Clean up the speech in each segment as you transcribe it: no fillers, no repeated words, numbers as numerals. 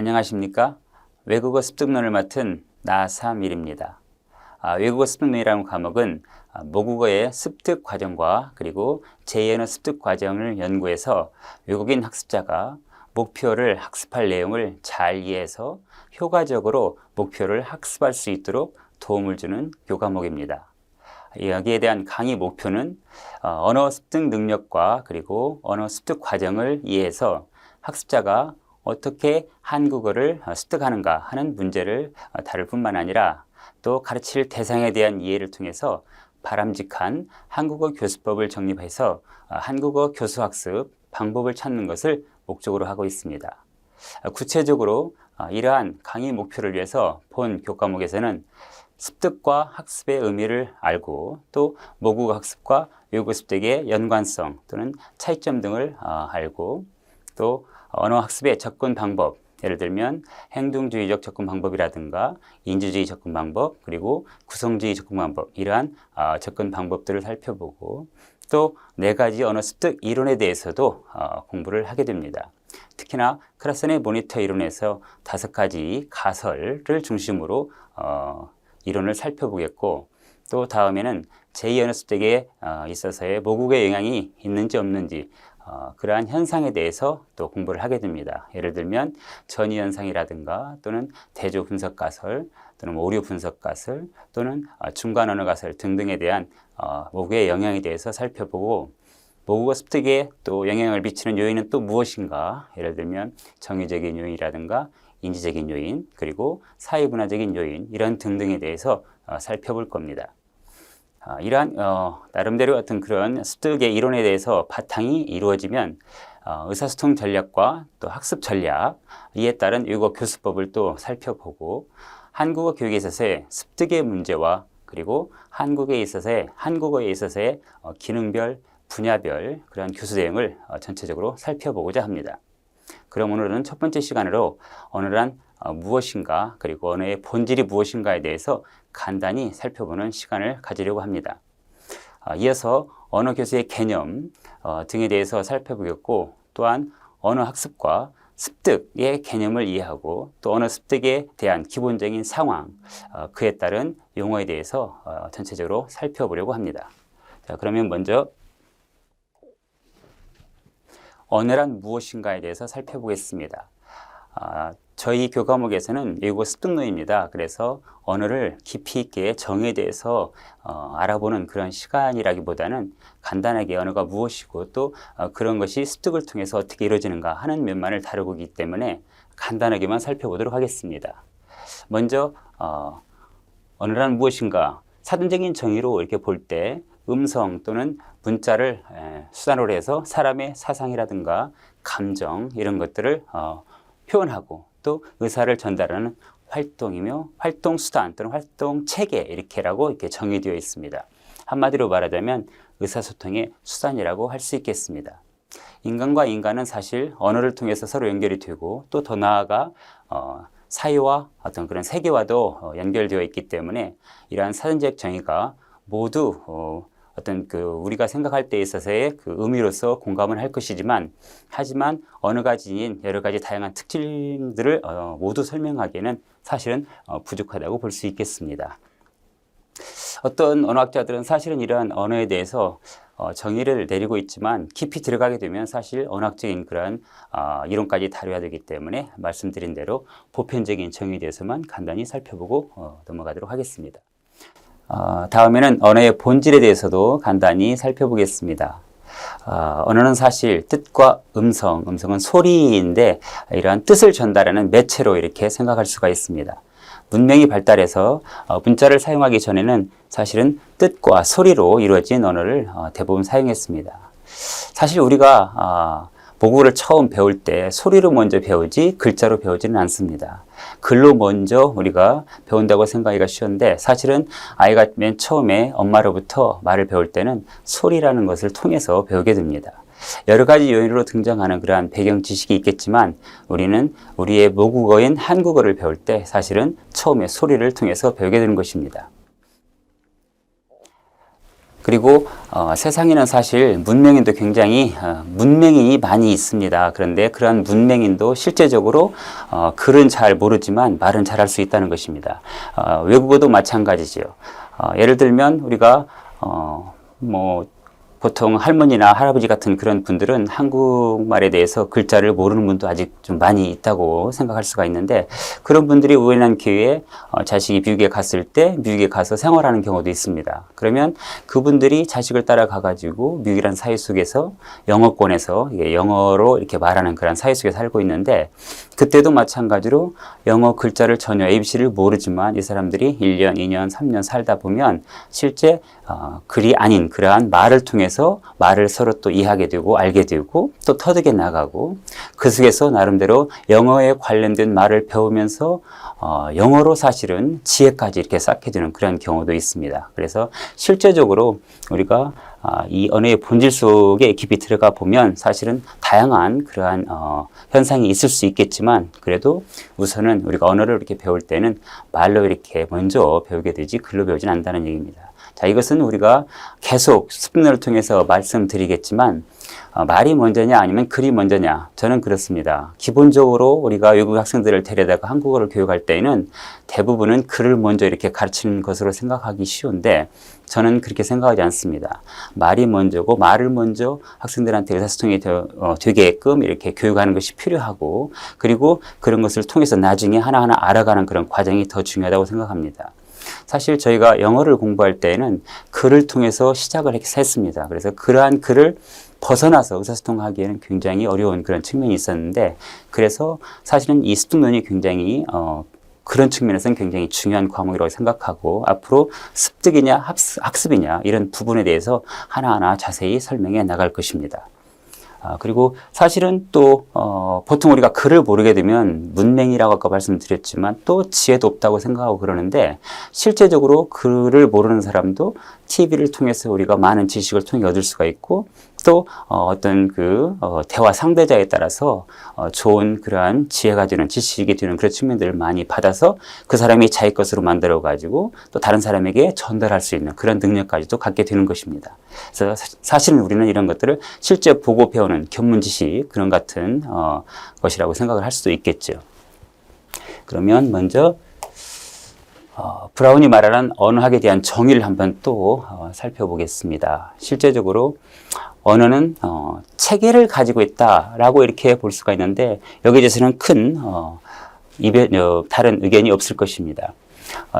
안녕하십니까? 외국어 습득론을 맡은 나삼일입니다. 외국어 습득론이라는 과목은 모국어의 습득 과정과 그리고 제2언어 습득 과정을 연구해서 외국인 학습자가 목표를 학습할 내용을 잘 이해해서 효과적으로 목표를 학습할 수 있도록 도움을 주는 교과목입니다. 여기에 대한 강의 목표는 언어 습득 능력과 그리고 언어 습득 과정을 이해해서 학습자가 어떻게 한국어를 습득하는가 하는 문제를 다룰 뿐만 아니라 또 가르칠 대상에 대한 이해를 통해서 바람직한 한국어 교수법을 정립해서 한국어 교수학습 방법을 찾는 것을 목적으로 하고 있습니다. 구체적으로 이러한 강의 목표를 위해서 본 교과목에서는 습득과 학습의 의미를 알고 또 모국어 학습과 외국어 습득의 연관성 또는 차이점 등을 알고 또 언어 학습의 접근 방법, 예를 들면 행동주의적 접근 방법이라든가 인지주의 접근 방법, 그리고 구성주의 접근 방법, 이러한 접근 방법들을 살펴보고 또 4가지 언어 습득 이론에 대해서도 공부를 하게 됩니다. 특히나 크라선의 모니터 이론에서 5가지 가설을 중심으로 이론을 살펴보겠고 또 다음에는 제2언어 습득에 있어서의 모국어의 영향이 있는지 없는지 그러한 현상에 대해서 또 공부를 하게 됩니다. 예를 들면 전이 현상이라든가 또는 대조 분석 가설 또는 오류 분석 가설 또는 중간 언어 가설 등등에 대한 모국어의 영향에 대해서 살펴보고 모국어 습득에 또 영향을 미치는 요인은 또 무엇인가, 예를 들면 정의적인 요인이라든가 인지적인 요인 그리고 사회문화적인 요인 이런 등등에 대해서 살펴볼 겁니다. 이러한 나름대로 어떤 그런 습득의 이론에 대해서 바탕이 이루어지면 의사소통 전략과 또 학습 전략, 이에 따른 외국어 교수법을 또 살펴보고 한국어 교육에 있어서의 습득의 문제와 그리고 한국어에 있어서의 기능별, 분야별 그런 교수 대응을 전체적으로 살펴보고자 합니다. 그럼 오늘은 첫 번째 시간으로 언어란 무엇인가 그리고 언어의 본질이 무엇인가에 대해서 간단히 살펴보는 시간을 가지려고 합니다. 이어서 언어 교수의 개념 등에 대해서 살펴보겠고 또한 언어 학습과 습득의 개념을 이해하고 또 언어 습득에 대한 기본적인 상황, 그에 따른 용어에 대해서 전체적으로 살펴보려고 합니다. 자, 그러면 먼저 언어란 무엇인가에 대해서 살펴보겠습니다. 저희 교과목에서는 외국어 습득론입니다. 그래서 언어를 깊이 있게 정의에 대해서 알아보는 그런 시간이라기보다는 간단하게 언어가 무엇이고 또 그런 것이 습득을 통해서 어떻게 이루어지는가 하는 면만을 다루고 있기 때문에 간단하게만 살펴보도록 하겠습니다. 먼저 언어란 무엇인가, 사전적인 정의로 이렇게 볼 때 음성 또는 문자를 수단으로 해서 사람의 사상이라든가 감정 이런 것들을 표현하고 또 의사를 전달하는 활동이며 활동 수단 또는 활동 체계 이렇게라고 정의되어 있습니다. 한마디로 말하자면 의사소통의 수단이라고 할 수 있겠습니다. 인간과 인간은 사실 언어를 통해서 서로 연결이 되고 또 더 나아가 사회와 어떤 그런 세계와도 연결되어 있기 때문에 이러한 사전적 정의가 모두 어떤 우리가 생각할 때 있어서의 의미로서 공감을 할 것이지만 하지만 언어가 지닌 여러 가지 다양한 특징들을 모두 설명하기에는 사실은 부족하다고 볼 수 있겠습니다. 어떤 언어학자들은 사실은 이러한 언어에 대해서 정의를 내리고 있지만 깊이 들어가게 되면 사실 언어학적인 그런 이론까지 다뤄야 되기 때문에 말씀드린 대로 보편적인 정의에 대해서만 간단히 살펴보고 넘어가도록 하겠습니다. 다음에는 언어의 본질에 대해서도 간단히 살펴보겠습니다. 언어는 사실 뜻과 음성은 소리인데 이러한 뜻을 전달하는 매체로 이렇게 생각할 수가 있습니다. 문명이 발달해서 문자를 사용하기 전에는 사실은 뜻과 소리로 이루어진 언어를 대부분 사용했습니다. 사실 우리가 모국어를 처음 배울 때 소리로 먼저 배우지 글자로 배우지는 않습니다. 글로 먼저 우리가 배운다고 생각하기가 쉬운데 사실은 아이가 맨 처음에 엄마로부터 말을 배울 때는 소리라는 것을 통해서 배우게 됩니다. 여러 가지 요인으로 등장하는 그러한 배경 지식이 있겠지만 우리는 우리의 모국어인 한국어를 배울 때 사실은 처음에 소리를 통해서 배우게 되는 것입니다. 그리고 세상에는 사실 문맹인도 굉장히 문맹인이 많이 있습니다. 그런데 그러한 문맹인도 실제적으로 글은 잘 모르지만 말은 잘할 수 있다는 것입니다. 외국어도 마찬가지죠. 예를 들면 우리가 뭐 보통 할머니나 할아버지 같은 그런 분들은 한국말에 대해서 글자를 모르는 분도 아직 좀 많이 있다고 생각할 수가 있는데, 그런 분들이 우연한 기회에 자식이 미국에 갔을 때 미국에 가서 생활하는 경우도 있습니다. 그러면 그분들이 자식을 따라가 가지고 미국이라는 사회 속에서 영어권에서 영어로 이렇게 말하는 그런 사회 속에 살고 있는데, 그때도 마찬가지로 영어 글자를 전혀 ABC를 모르지만 이 사람들이 1년, 2년, 3년 살다 보면 실제 글이 아닌 그러한 말을 통해서 말을 서로 또 이해하게 되고 알게 되고 또 터득해 나가고, 그 속에서 나름대로 영어에 관련된 말을 배우면서 영어로 사실은 지혜까지 이렇게 쌓게 되는 그런 경우도 있습니다. 그래서 실제적으로 우리가 이 언어의 본질 속에 깊이 들어가 보면 사실은 다양한 그러한 현상이 있을 수 있겠지만, 그래도 우선은 우리가 언어를 이렇게 배울 때는 말로 이렇게 먼저 배우게 되지 글로 배우진 않는다는 얘기입니다. 자, 이것은 우리가 계속 습득을 통해서 말씀드리겠지만, 말이 먼저냐 아니면 글이 먼저냐, 저는 그렇습니다. 기본적으로 우리가 외국 학생들을 데려다가 한국어를 교육할 때에는 대부분은 글을 먼저 이렇게 가르치는 것으로 생각하기 쉬운데, 저는 그렇게 생각하지 않습니다. 말이 먼저고 말을 먼저 학생들한테 의사소통이 되게끔 이렇게 교육하는 것이 필요하고, 그리고 그런 것을 통해서 나중에 하나하나 알아가는 그런 과정이 더 중요하다고 생각합니다. 사실 저희가 영어를 공부할 때에는 글을 통해서 시작을 했습니다. 그래서 그러한 글을 벗어나서 의사소통하기에는 굉장히 어려운 그런 측면이 있었는데, 그래서 사실은 이 습득론이 굉장히 그런 측면에서는 굉장히 중요한 과목이라고 생각하고, 앞으로 습득이냐 학습이냐 이런 부분에 대해서 하나하나 자세히 설명해 나갈 것입니다. 그리고 사실은 또 보통 우리가 글을 모르게 되면 문맹이라고 아까 말씀드렸지만 또 지혜도 없다고 생각하고 그러는데, 실제적으로 글을 모르는 사람도 TV를 통해서 우리가 많은 지식을 통해 얻을 수가 있고, 또 어떤 그 대화 상대자에 따라서 좋은 그러한 지혜가 되는 지식이 되는 그런 측면들을 많이 받아서 그 사람이 자기 것으로 만들어 가지고 또 다른 사람에게 전달할 수 있는 그런 능력까지도 갖게 되는 것입니다. 그래서 사실은 우리는 이런 것들을 실제 보고 배우는 견문 지식 그런 같은 것이라고 생각을 할 수도 있겠죠. 그러면 먼저 브라운이 말하는 언어학에 대한 정의를 한번 또 살펴보겠습니다. 실제적으로 언어는 체계를 가지고 있다라고 이렇게 볼 수가 있는데, 여기에 대해서는 큰 다른 의견이 없을 것입니다.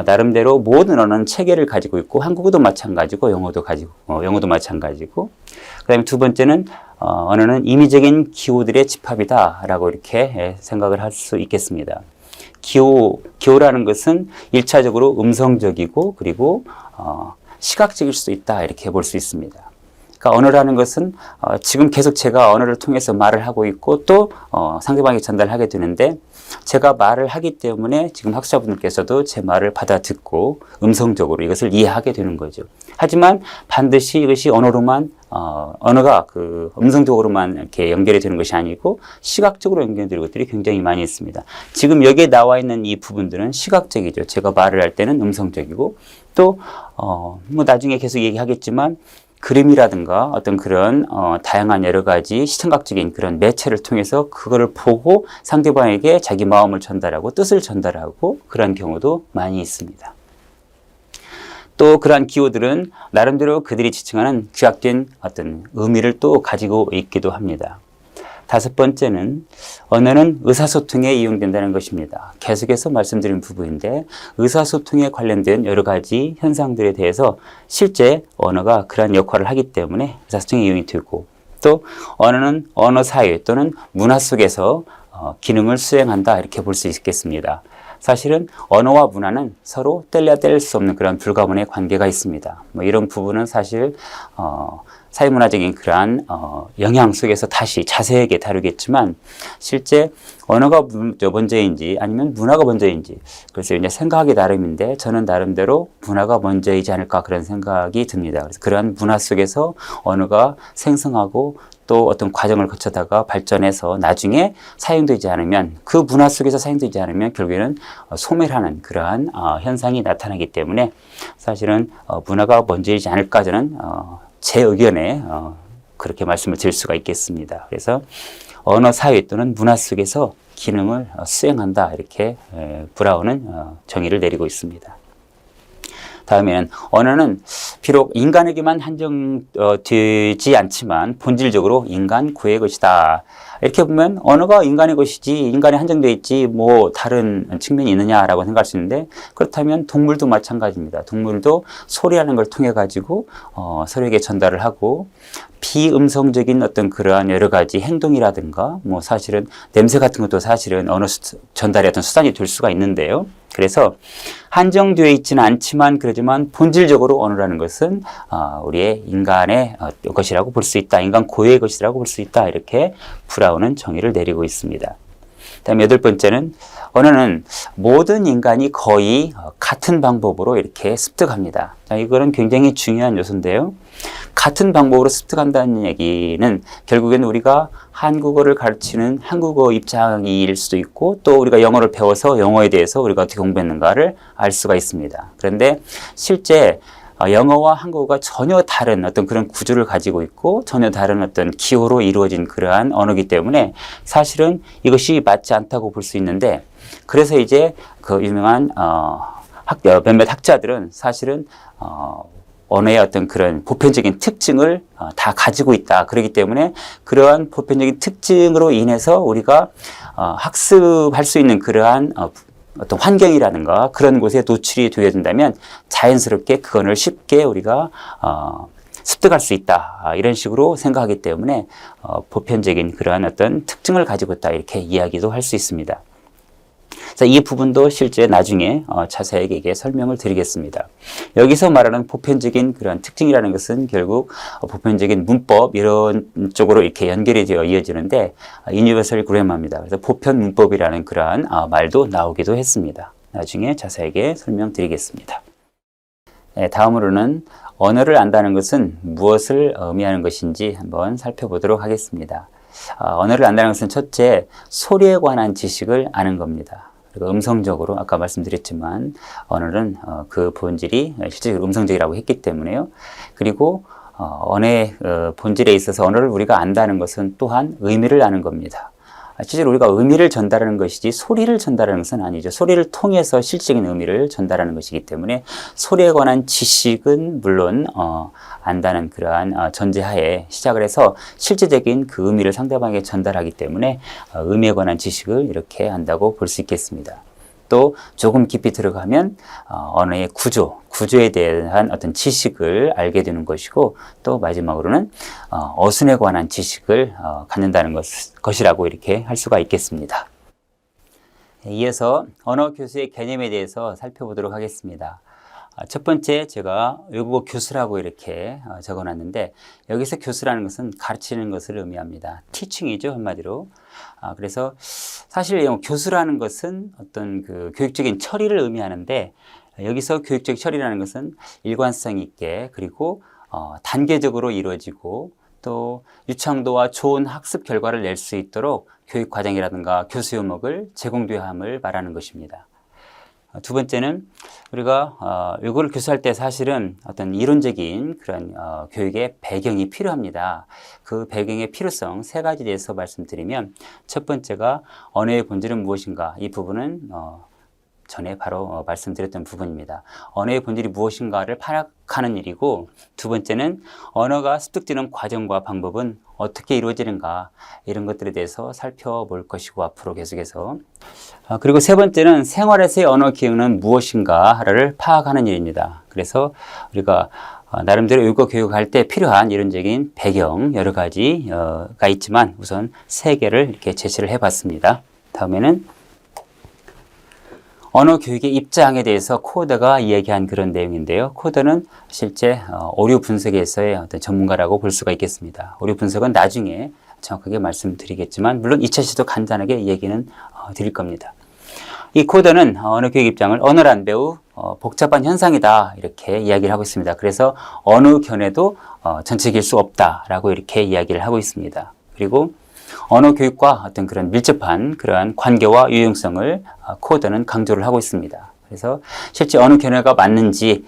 나름대로 모든 언어는 체계를 가지고 있고, 한국어도 마찬가지고 영어도 마찬가지고, 그다음에 두 번째는 언어는 임의적인 기호들의 집합이다라고 이렇게 생각을 할 수 있겠습니다. 기호라는 것은 1차적으로 음성적이고 그리고 시각적일 수도 있다 이렇게 볼 수 있습니다. 그러니까 언어라는 것은 지금 계속 제가 언어를 통해서 말을 하고 있고 또 상대방에게 전달하게 되는데, 제가 말을 하기 때문에 지금 학습자분들께서도 제 말을 받아듣고 음성적으로 이것을 이해하게 되는 거죠. 하지만 반드시 이것이 언어가 그 음성적으로만 이렇게 연결이 되는 것이 아니고 시각적으로 연결되는 것들이 굉장히 많이 있습니다. 지금 여기에 나와 있는 이 부분들은 시각적이죠. 제가 말을 할 때는 음성적이고, 또 뭐 나중에 계속 얘기하겠지만 그림이라든가 어떤 그런 다양한 여러 가지 시청각적인 그런 매체를 통해서 그거를 보고 상대방에게 자기 마음을 전달하고 뜻을 전달하고 그런 경우도 많이 있습니다. 또 그러한 기호들은 나름대로 그들이 지칭하는 귀학된 어떤 의미를 또 가지고 있기도 합니다. 다섯 번째는 언어는 의사소통에 이용된다는 것입니다. 계속해서 말씀드린 부분인데, 의사소통에 관련된 여러 가지 현상들에 대해서 실제 언어가 그러한 역할을 하기 때문에 의사소통에 이용이 되고, 또 언어는 언어 사회 또는 문화 속에서 기능을 수행한다 이렇게 볼 수 있겠습니다. 사실은 언어와 문화는 서로 뗄래야 뗄 수 없는 그런 불가분의 관계가 있습니다. 뭐 이런 부분은 사실 사회문화적인 그러한 영향 속에서 다시 자세하게 다루겠지만, 실제 언어가 먼저인지 아니면 문화가 먼저인지, 그래서 이제 생각하기 나름인데, 저는 나름대로 문화가 먼저이지 않을까 그런 생각이 듭니다. 그래서 그러한 문화 속에서 언어가 생성하고 또 어떤 과정을 거쳐다가 발전해서 나중에 사용되지 않으면, 그 문화 속에서 사용되지 않으면 결국에는 소멸하는 그러한 현상이 나타나기 때문에 사실은 문화가 먼저이지 않을까, 저는 제 의견에 그렇게 말씀을 드릴 수가 있겠습니다. 그래서 언어 사회 또는 문화 속에서 기능을 수행한다, 이렇게 브라운은 정의를 내리고 있습니다. 다음에는 언어는 비록 인간에게만 한정되지 않지만 본질적으로 인간 고유의 것이다. 이렇게 보면 언어가 인간의 것이지 인간에 한정되어 있지 뭐 다른 측면이 있느냐라고 생각할 수 있는데, 그렇다면 동물도 마찬가지입니다. 동물도 소리라는 걸 통해 가지고 서로에게 전달을 하고, 비음성적인 어떤 그러한 여러 가지 행동이라든가 뭐 사실은 냄새 같은 것도 사실은 언어 전달의 어떤 수단이 될 수가 있는데요. 그래서 한정되어 있지는 않지만 그러지만 본질적으로 언어라는 것은 우리의 인간의 것이라고 볼 수 있다. 인간 고유의 것이라고 볼 수 있다. 이렇게 브라운은 정의를 내리고 있습니다. 다음 8번째는 언어는 모든 인간이 거의 같은 방법으로 이렇게 습득합니다. 자, 이거는 굉장히 중요한 요소인데요. 같은 방법으로 습득한다는 얘기는 결국에는 우리가 한국어를 가르치는 한국어 입장일 수도 있고, 또 우리가 영어를 배워서 영어에 대해서 우리가 어떻게 공부했는가를 알 수가 있습니다. 그런데 실제 영어와 한국어가 전혀 다른 어떤 그런 구조를 가지고 있고 전혀 다른 어떤 기호로 이루어진 그러한 언어이기 때문에 사실은 이것이 맞지 않다고 볼 수 있는데, 그래서 이제 그 유명한 몇몇 학자들은 사실은 언어의 어떤 그런 보편적인 특징을 다 가지고 있다. 그렇기 때문에 그러한 보편적인 특징으로 인해서 우리가 학습할 수 있는 그러한 어떤 환경이라든가 그런 곳에 노출이 되어진다면 자연스럽게 그거를 쉽게 우리가 습득할 수 있다. 이런 식으로 생각하기 때문에 보편적인 그러한 어떤 특징을 가지고 있다. 이렇게 이야기도 할 수 있습니다. 자, 이 부분도 실제 나중에 자세하게 설명을 드리겠습니다. 여기서 말하는 보편적인 그런 특징이라는 것은 결국 보편적인 문법 이런 쪽으로 이렇게 연결이 되어 이어지는데 유니버설 그래머입니다. 그래서 보편 문법이라는 그러한 말도 나오기도 했습니다. 나중에 자세하게 설명드리겠습니다. 네, 다음으로는 언어를 안다는 것은 무엇을 의미하는 것인지 한번 살펴보도록 하겠습니다. 언어를 안다는 것은 첫째, 소리에 관한 지식을 아는 겁니다. 그리고 음성적으로 아까 말씀드렸지만 언어는 그 본질이 실제로 음성적이라고 했기 때문에요. 그리고 언어의 본질에 있어서 언어를 우리가 안다는 것은 또한 의미를 아는 겁니다. 실제로 우리가 의미를 전달하는 것이지 소리를 전달하는 것은 아니죠. 소리를 통해서 실질적인 의미를 전달하는 것이기 때문에 소리에 관한 지식은 물론 안다는 그러한 전제하에 시작을 해서 실제적인 그 의미를 상대방에게 전달하기 때문에 의미에 관한 지식을 이렇게 안다고 볼 수 있겠습니다. 또 조금 깊이 들어가면 언어의 구조에 대한 어떤 지식을 알게 되는 것이고, 또 마지막으로는 어순에 관한 지식을 갖는다는 것이라고 이렇게 할 수가 있겠습니다. 이어서 언어 교수의 개념에 대해서 살펴보도록 하겠습니다. 첫 번째, 제가 외국어 교수라고 이렇게 적어놨는데, 여기서 교수라는 것은 가르치는 것을 의미합니다. 티칭이죠, 한마디로. 그래서 사실 교수라는 것은 어떤 그 교육적인 처리를 의미하는데, 여기서 교육적 처리라는 것은 일관성 있게 그리고 단계적으로 이루어지고 또 유창도와 좋은 학습 결과를 낼 수 있도록 교육 과정이라든가 교수 요목을 제공되어야 함을 말하는 것입니다. 두 번째는 우리가 외국어를 교수할 때 사실은 어떤 이론적인 그런 교육의 배경이 필요합니다. 그 배경의 필요성 세 가지에 대해서 말씀드리면, 첫 번째가 언어의 본질은 무엇인가, 이 부분은 전에 바로 말씀드렸던 부분입니다. 언어의 본질이 무엇인가를 파악하는 일이고, 두 번째는 언어가 습득되는 과정과 방법은 어떻게 이루어지는가, 이런 것들에 대해서 살펴볼 것이고 앞으로 계속해서, 그리고 세 번째는 생활에서의 언어 기능은 무엇인가를 파악하는 일입니다. 그래서 우리가 나름대로 외국어 교육할 때 필요한 이론적인 배경 여러 가지가 있지만 우선 세 개를 이렇게 제시를 해봤습니다. 다음에는 언어 교육의 입장에 대해서 코더가 이야기한 그런 내용인데요. 코더는 실제 오류 분석에서의 어떤 전문가라고 볼 수가 있겠습니다. 오류 분석은 나중에 정확하게 말씀드리겠지만, 물론 2차 시도 간단하게 얘기는 드릴 겁니다. 이 코더는 언어 교육 입장을 언어란 배우 복잡한 현상이다 이렇게 이야기를 하고 있습니다. 그래서 어느 견해도 전책일 수 없다라고 이렇게 이야기를 하고 있습니다. 그리고 언어 교육과 어떤 그런 밀접한 그러한 관계와 유용성을 코어더는 강조를 하고 있습니다. 그래서 실제 언어 견해가 맞는지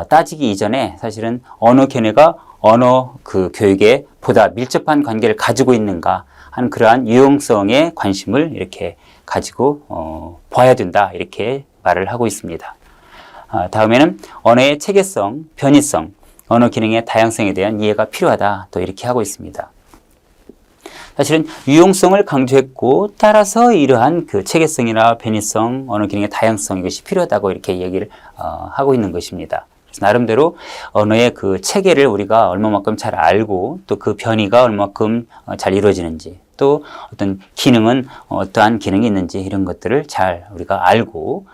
따지기 이전에 사실은 언어 견해가 언어 그 교육에 보다 밀접한 관계를 가지고 있는가 하는 그러한 유용성에 관심을 이렇게 가지고 봐야 된다 이렇게 말을 하고 있습니다. 다음에는 언어의 체계성, 변이성, 언어 기능의 다양성에 대한 이해가 필요하다 또 이렇게 하고 있습니다. 사실은 유용성을 강조했고 따라서 이러한 그 체계성이나 변이성, 언어 기능의 다양성 이것이 필요하다고 이렇게 얘기를 하고 있는 것입니다. 그래서 나름대로 언어의 그 체계를 우리가 얼마만큼 잘 알고 또 그 변이가 얼마만큼 잘 이루어지는지 또 어떤 기능은 어떠한 기능이 있는지 이런 것들을 잘 우리가 알고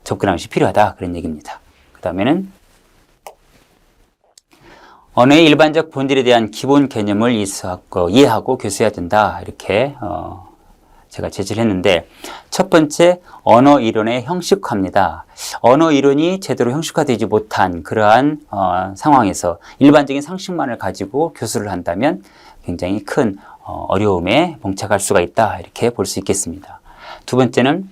접근하는 것이 필요하다 그런 얘기입니다. 그 다음에는 언어의 일반적 본질에 대한 기본 개념을 이해하고 교수해야 된다 이렇게 제가 제시를 했는데 첫 번째 언어 이론의 형식화입니다. 언어 이론이 제대로 형식화되지 못한 그러한 상황에서 일반적인 상식만을 가지고 교수를 한다면 굉장히 큰 어려움에 봉착할 수가 있다 이렇게 볼 수 있겠습니다. 두 번째는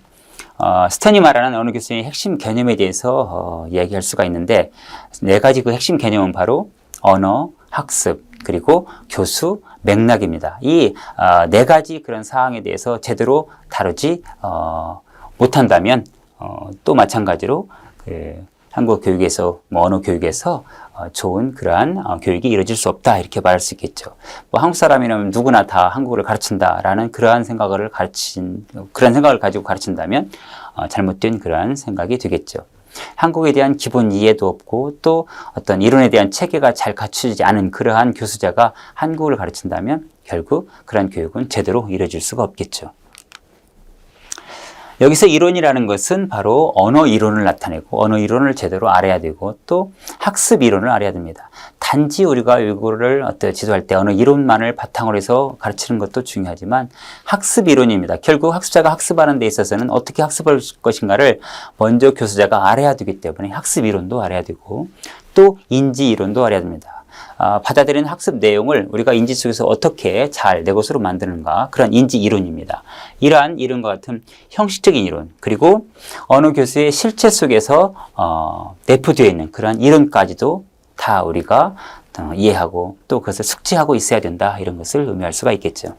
스턴이 말하는 언어 교수의 핵심 개념에 대해서 이야기할 수가 있는데 네 가지 그 핵심 개념은 바로 언어, 학습, 그리고 교수, 맥락입니다. 이 네 가지 그런 사항에 대해서 제대로 다루지 못한다면 또 마찬가지로 한국 교육에서 언어 교육에서 좋은 그러한 교육이 이루어질 수 없다 이렇게 말할 수 있겠죠. 뭐 한국 사람이라면 누구나 다 한국어를 가르친다라는 그러한 생각을 가지고 가르친다면 잘못된 그러한 생각이 되겠죠. 한국에 대한 기본 이해도 없고 또 어떤 이론에 대한 체계가 잘 갖추지 않은 그러한 교수자가 한국어를 가르친다면 결국 그러한 교육은 제대로 이루어질 수가 없겠죠. 여기서 이론이라는 것은 바로 언어 이론을 나타내고 언어 이론을 제대로 알아야 되고 또 학습 이론을 알아야 됩니다. 단지 우리가 이거를 지도할 때 언어 이론만을 바탕으로 해서 가르치는 것도 중요하지만 학습 이론입니다. 결국 학습자가 학습하는 데 있어서는 어떻게 학습할 것인가를 먼저 교수자가 알아야 되기 때문에 학습 이론도 알아야 되고 또 인지 이론도 알아야 됩니다. 받아들이는 학습 내용을 우리가 인지 속에서 어떻게 잘 내 것으로 만드는가 그런 인지 이론입니다. 이러한 이론과 같은 형식적인 이론 그리고 언어 교수의 실체 속에서 내포되어 있는 그런 이론까지도 다 우리가 이해하고 또 그것을 숙지하고 있어야 된다 이런 것을 의미할 수가 있겠죠.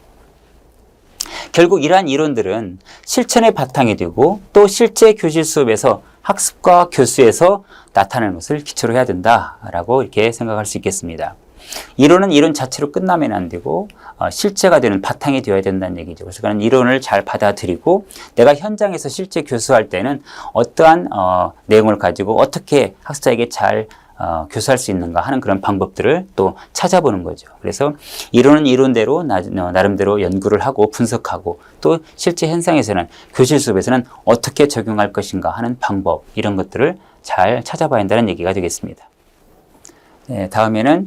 결국 이러한 이론들은 실천의 바탕이 되고 또 실제 교실 수업에서 학습과 교수에서 나타나는 것을 기초로 해야 된다라고 이렇게 생각할 수 있겠습니다. 이론은 이론 자체로 끝나면 안 되고 실제가 되는 바탕이 되어야 된다는 얘기죠. 그래서 그런 이론을 잘 받아들이고 내가 현장에서 실제 교수할 때는 어떠한 내용을 가지고 어떻게 학습자에게 잘 교수할 수 있는가 하는 그런 방법들을 또 찾아보는 거죠. 그래서 이론은 이론대로 나름대로 연구를 하고 분석하고 또 실제 현상에서는 교실 수업에서는 어떻게 적용할 것인가 하는 방법 이런 것들을 잘 찾아봐야 한다는 얘기가 되겠습니다. 네, 다음에는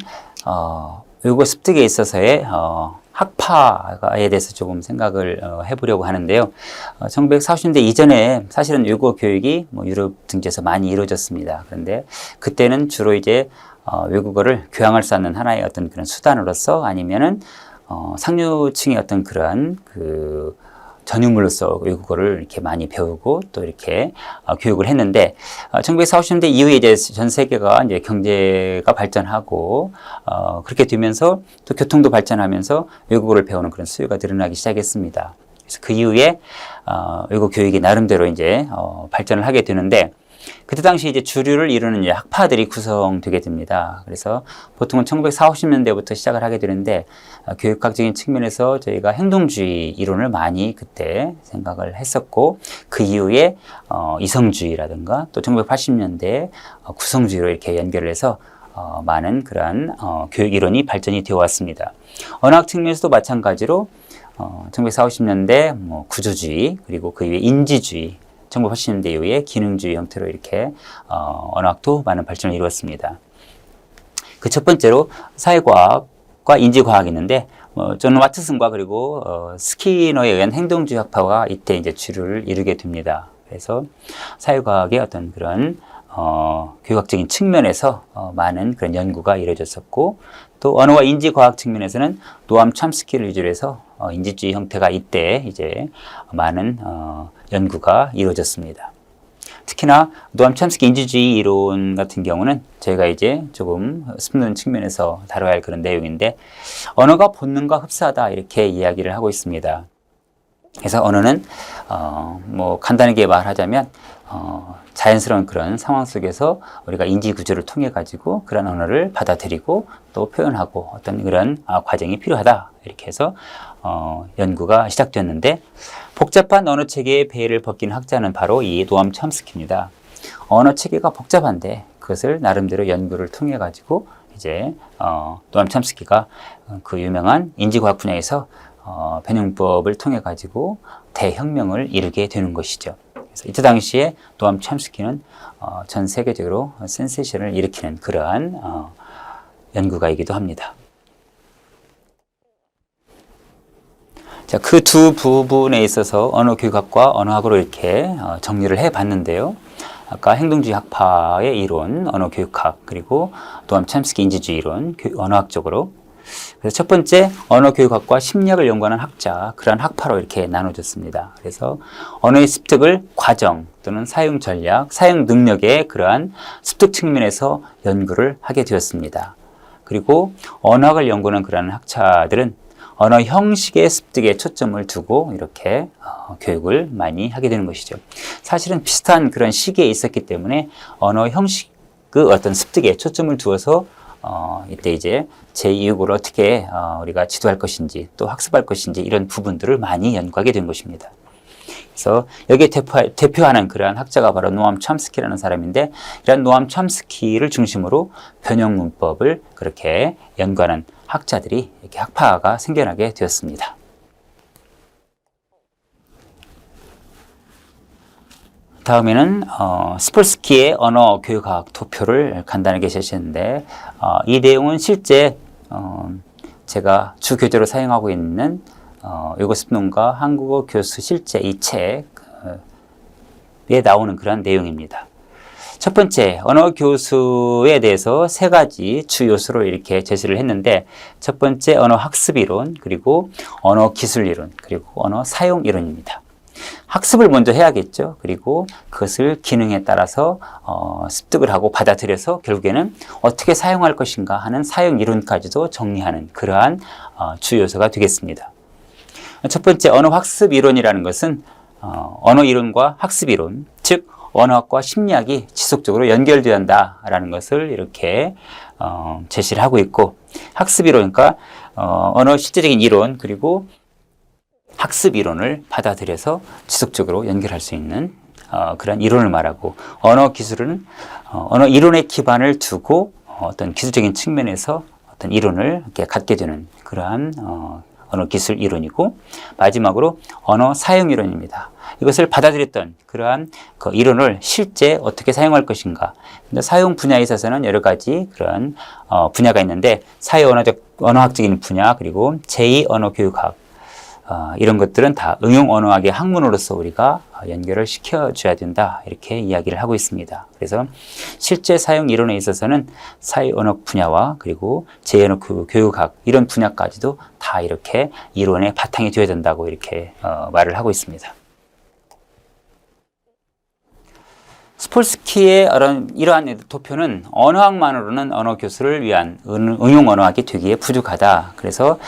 외국어 습득에 있어서의 학파에 대해서 조금 생각을 해보려고 하는데요. 1940년대 이전에 사실은 외국어 교육이 유럽 등지에서 많이 이루어졌습니다. 그런데 그때는 주로 이제 외국어를 교양을 쌓는 하나의 어떤 그런 수단으로서 아니면은 상류층의 어떤 그러한 그 전유물로서 외국어를 이렇게 많이 배우고 또 이렇게 교육을 했는데 1940년대 이후에 이제 전 세계가 이제 경제가 발전하고 그렇게 되면서 또 교통도 발전하면서 외국어를 배우는 그런 수요가 늘어나기 시작했습니다. 그래서 그 이후에 외국어 교육이 나름대로 이제 발전을 하게 되는데 그때 당시 이제 주류를 이루는 이제 학파들이 구성되게 됩니다. 그래서 보통은 1940, 50년대부터 시작을 하게 되는데 교육학적인 측면에서 저희가 행동주의 이론을 많이 그때 생각을 했었고 그 이후에 이성주의라든가 또 1980년대 구성주의로 이렇게 연결을 해서 많은 그러한 교육 이론이 발전이 되어 왔습니다. 언어학 측면에서도 마찬가지로 1940, 50년대 구조주의 그리고 그 이후에 인지주의 1980년대 이후에 기능주의 형태로 이렇게 언어학도 많은 발전을 이루었습니다. 그 첫 번째로 사회과학과 인지과학이 있는데 존 와트슨과 그리고 스키너에 의한 행동주의 학파가 이때 이제 주류를 이루게 됩니다. 그래서 사회과학의 어떤 그런 교육학적인 측면에서 많은 그런 연구가 이루어졌었고, 또 언어와 인지과학 측면에서는 노암 첨스키를 위주로 해서 인지주의 형태가 이때 이제 많은 연구가 이루어졌습니다. 특히나 노암 첨스키 인지주의 이론 같은 경우는 저희가 이제 조금 습는 측면에서 다뤄야 할 그런 내용인데, 언어가 본능과 흡사하다 이렇게 이야기를 하고 있습니다. 그래서 언어는 뭐 간단하게 말하자면 자연스러운 그런 상황 속에서 우리가 인지 구조를 통해 가지고 그런 언어를 받아들이고 또 표현하고 어떤 그런 과정이 필요하다 이렇게 해서 연구가 시작되었는데, 복잡한 언어 체계의 베일을 벗긴 학자는 바로 이 노암 첨스키입니다. 언어 체계가 복잡한데 그것을 나름대로 연구를 통해 가지고 이제 노암 첨스키가 그 유명한 인지과학 분야에서 변형법을 통해 가지고 대혁명을 이루게 되는 것이죠. 그래서 이때 당시에 노암 첨스키는 전 세계적으로 센세이션을 일으키는 그러한 연구가이기도 합니다. 자, 그 두 부분에 있어서 언어교육학과 언어학으로 이렇게 정리를 해봤는데요. 아까 행동주의 학파의 이론, 언어교육학, 그리고 노암 첨스키 인지주의 이론, 언어학적으로. 그래서 첫 번째, 언어교육학과 심리학을 연구하는 학자, 그러한 학파로 이렇게 나눠졌습니다. 그래서 언어의 습득을 과정 또는 사용 전략, 사용 능력의 그러한 습득 측면에서 연구를 하게 되었습니다. 그리고 언어학을 연구하는 그러한 학자들은 언어 형식의 습득에 초점을 두고 이렇게 교육을 많이 하게 되는 것이죠. 사실은 비슷한 그런 시기에 있었기 때문에 언어 형식 그 어떤 습득에 초점을 두어서 이때 이제 제2교육을 어떻게 우리가 지도할 것인지 또 학습할 것인지 이런 부분들을 많이 연구하게 된 것입니다. 그래서 여기에 대표하는 그러한 학자가 바로 노암 첨스키라는 사람인데, 이런 노암 첨스키를 중심으로 변형 문법을 그렇게 연구하는 학자들이 이렇게 학파가 생겨나게 되었습니다. 다음에는 스폴스키의 언어교육학 도표를 간단하게 제시했는데, 이 내용은 실제 제가 주 교재로 사용하고 있는 외국어습논과 한국어 교수 실제 이 책에 나오는 그런 내용입니다. 첫 번째, 언어 교수에 대해서 세 가지 주 요소로 이렇게 제시를 했는데, 첫 번째 언어 학습 이론, 그리고 언어 기술 이론, 그리고 언어 사용 이론입니다. 학습을 먼저 해야겠죠. 그리고 그것을 기능에 따라서 습득을 하고 받아들여서 결국에는 어떻게 사용할 것인가 하는 사용 이론까지도 정리하는 그러한 주 요소가 되겠습니다. 첫 번째, 언어 학습 이론이라는 것은 언어 이론과 학습 이론, 즉 언어학과 심리학이 지속적으로 연결되어야 한다라는 것을 이렇게 제시를 하고 있고, 학습 이론, 그러니까 언어 실제적인 이론 그리고 학습 이론을 받아들여서 지속적으로 연결할 수 있는 그런 이론을 말하고, 언어 기술은 언어 이론의 기반을 두고 어떤 기술적인 측면에서 어떤 이론을 이렇게 갖게 되는 그러한 언어 기술 이론이고, 마지막으로 언어 사용 이론입니다. 이것을 받아들였던 그러한 그 이론을 실제 어떻게 사용할 것인가. 사용 분야에 있어서는 여러 가지 그런 분야가 있는데, 사회 언어학적인 분야, 그리고 제2언어교육학, 이런 것들은 다 응용 언어학의 학문으로서 우리가 연결을 시켜줘야 된다 이렇게 이야기를 하고 있습니다. 그래서 실제 사용 이론에 있어서는 사회 언어 분야와 그리고 제2언어 교육학 이런 분야까지도 다 이렇게 이론의 바탕이 되어야 된다고 이렇게 말을 하고 있습니다. 스폴스키의 이러한 도표는 언어학만으로는 언어 교수를 위한 응용 언어학이 되기에 부족하다. 그래서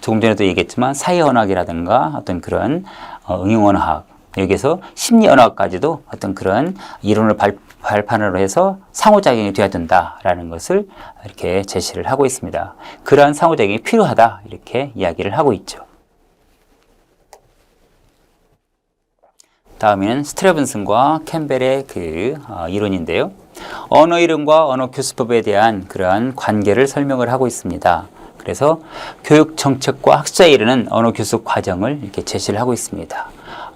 조금 전에도 얘기했지만 사회 언어학이라든가 어떤 그런 응용 언어학, 여기에서 심리 언어학까지도 어떤 그런 이론을 발판으로 해서 상호작용이 되어야 된다라는 것을 이렇게 제시를 하고 있습니다. 그러한 상호작용이 필요하다 이렇게 이야기를 하고 있죠. 다음에는 스트레븐슨과 캠벨의 그 이론인데요. 언어 이론과 언어 교수법에 대한 그러한 관계를 설명을 하고 있습니다. 그래서 교육 정책과 학자에 이르는 언어 교수 과정을 이렇게 제시를 하고 있습니다.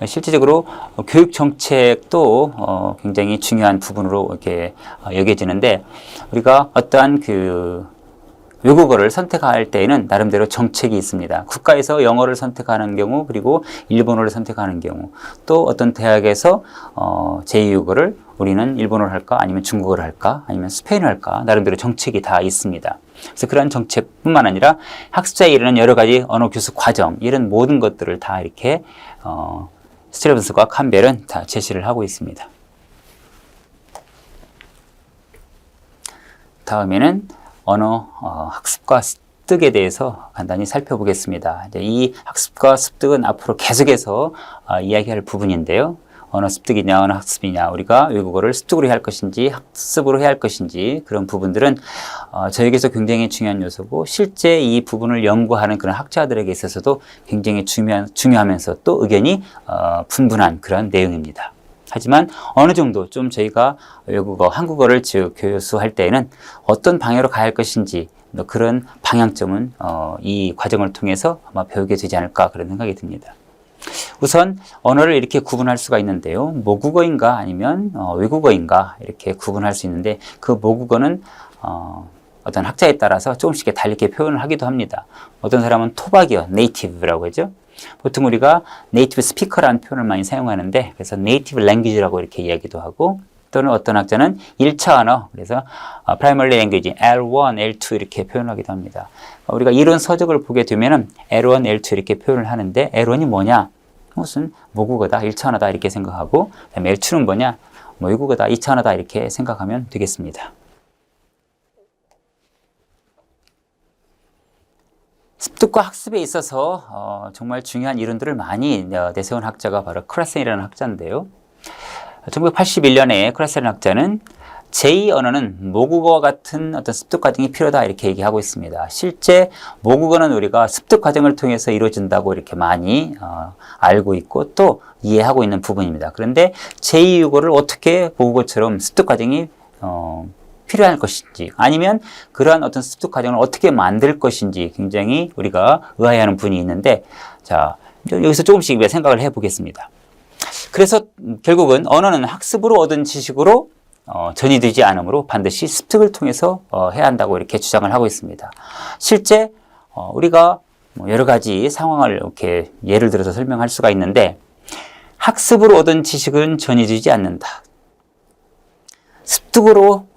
실질적으로 교육 정책도 굉장히 중요한 부분으로 이렇게 여겨지는데, 우리가 어떠한 그 외국어를 선택할 때에는 나름대로 정책이 있습니다. 국가에서 영어를 선택하는 경우, 그리고 일본어를 선택하는 경우, 또 어떤 대학에서 제2외국어를 우리는 일본어를 할까, 아니면 중국어를 할까, 아니면 스페인어를 할까, 나름대로 정책이 다 있습니다. 그래서 그런 정책뿐만 아니라 학습자에 이르는 여러 가지 언어 교수 과정, 이런 모든 것들을 다 이렇게 스트레븐스과 캄벨은 다 제시를 하고 있습니다. 다음에는 언어 학습과 습득에 대해서 간단히 살펴보겠습니다. 이 학습과 습득은 앞으로 계속해서 이야기할 부분인데요. 언어 습득이냐, 언어 학습이냐, 우리가 외국어를 습득으로 해야 할 것인지 학습으로 해야 할 것인지, 그런 부분들은 저에게서 굉장히 중요한 요소고, 실제 이 부분을 연구하는 그런 학자들에게 있어서도 굉장히 중요하면서 또 의견이 분분한 그런 내용입니다. 하지만 어느 정도 좀 저희가 외국어, 한국어를 교수할 때에는 어떤 방향으로 가야 할 것인지, 그런 방향점은 이 과정을 통해서 아마 배우게 되지 않을까, 그런 생각이 듭니다. 우선 언어를 이렇게 구분할 수가 있는데요. 모국어인가 아니면 외국어인가 이렇게 구분할 수 있는데, 그 모국어는 어떤 학자에 따라서 조금씩 다르게 표현을 하기도 합니다. 어떤 사람은 토박이어, 네이티브라고 하죠. 보통 우리가 네이티브 스피커라는 표현을 많이 사용하는데, 그래서 네이티브 랭귀지라고 이렇게 이야기도 하고, 또는 어떤 학자는 1차 언어, 그래서 프라이머리 랭귀지 L1, L2 이렇게 표현하기도 합니다. 우리가 이론 서적을 보게 되면은 L1, L2 이렇게 표현을 하는데, L1이 뭐냐? 무슨 모국어다, 1차 언어다 이렇게 생각하고, 그다음에 L2는 뭐냐? 외국어다, 2차 언어다 이렇게 생각하면 되겠습니다. 습득과 학습에 있어서 정말 중요한 이론들을 많이 내세운 학자가 바로 크라센이라는 학자인데요. 1981년에 크라센 학자는 제2언어는 모국어와 같은 어떤 습득 과정이 필요하다 이렇게 얘기하고 있습니다. 실제 모국어는 우리가 습득 과정을 통해서 이루어진다고 이렇게 많이 알고 있고 또 이해하고 있는 부분입니다. 그런데 제2외국어를 어떻게 모국어처럼 습득 과정이 필요할 것인지, 아니면 그러한 어떤 습득 과정을 어떻게 만들 것인지 굉장히 우리가 의아해하는 분이 있는데, 자, 여기서 조금씩 생각을 해보겠습니다. 그래서 결국은 언어는 학습으로 얻은 지식으로 전이되지 않으므로 반드시 습득을 통해서 해야 한다고 이렇게 주장을 하고 있습니다. 실제 우리가 여러 가지 상황을 이렇게 예를 들어서 설명할 수가 있는데, 학습으로 얻은 지식은 전이되지 않는다. 습득으로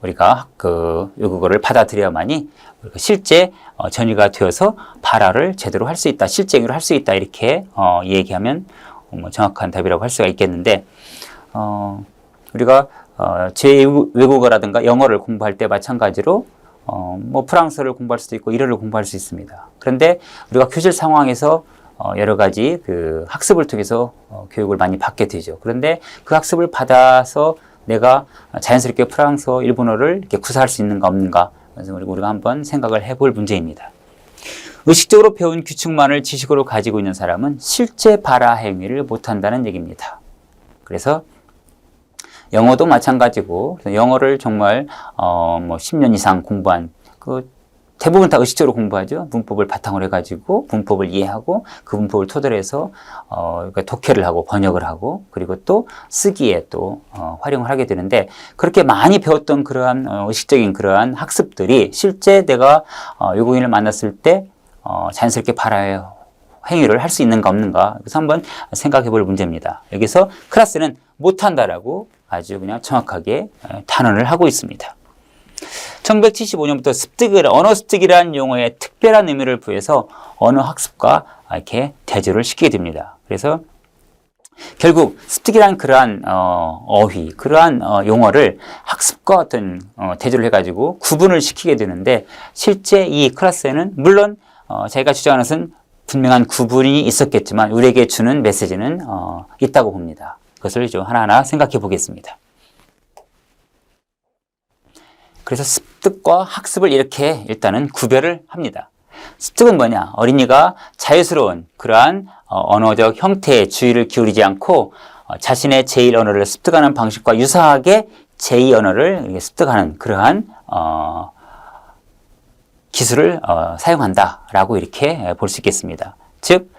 우리가 그 외국어를 받아들여야만이 실제 전이가 되어서 발화를 제대로 할 수 있다, 실제행위를 할 수 있다 이렇게 얘기하면 정확한 답이라고 할 수가 있겠는데, 우리가 제2외국어라든가 영어를 공부할 때 마찬가지로 프랑스어를 공부할 수도 있고 일어를 공부할 수 있습니다. 그런데 우리가 교실 상황에서 여러 가지 그 학습을 통해서 교육을 많이 받게 되죠. 그런데 그 학습을 받아서 내가 자연스럽게 프랑스어, 일본어를 이렇게 구사할 수 있는가 없는가, 그래서 우리가 한번 생각을 해볼 문제입니다. 의식적으로 배운 규칙만을 지식으로 가지고 있는 사람은 실제 발화 행위를 못한다는 얘기입니다. 그래서 영어도 마찬가지고, 영어를 정말 10년 이상 공부한 대부분 다 의식적으로 공부하죠. 문법을 바탕으로 해가지고 문법을 이해하고 그 문법을 토대로 해서 독해를 하고 번역을 하고, 그리고 또 쓰기에 또 활용을 하게 되는데, 그렇게 많이 배웠던 그러한 의식적인 그러한 학습들이 실제 내가 외국인을 만났을 때 자연스럽게 발화의 행위를 할 수 있는가 없는가, 그래서 한번 생각해 볼 문제입니다. 여기서 크라센은 못한다라고 아주 그냥 정확하게 단언을 하고 있습니다. 1975년부터 언어 습득이라는 용어에 특별한 의미를 부여해서 언어 학습과 이렇게 대조를 시키게 됩니다. 그래서 결국 습득이란 그러한 어휘, 그러한 용어를 학습과 어떤 대조를 해가지고 구분을 시키게 되는데, 실제 이 크라센은 물론 자기가 주장하는 것은 분명한 구분이 있었겠지만 우리에게 주는 메시지는 있다고 봅니다. 그것을 좀 하나하나 생각해 보겠습니다. 그래서 습득과 학습을 이렇게 일단은 구별을 합니다. 습득은 뭐냐? 어린이가 자유스러운 그러한 언어적 형태에 주의를 기울이지 않고 자신의 제1언어를 습득하는 방식과 유사하게 제2언어를 습득하는 그러한 기술을 사용한다라고 이렇게 볼 수 있겠습니다. 즉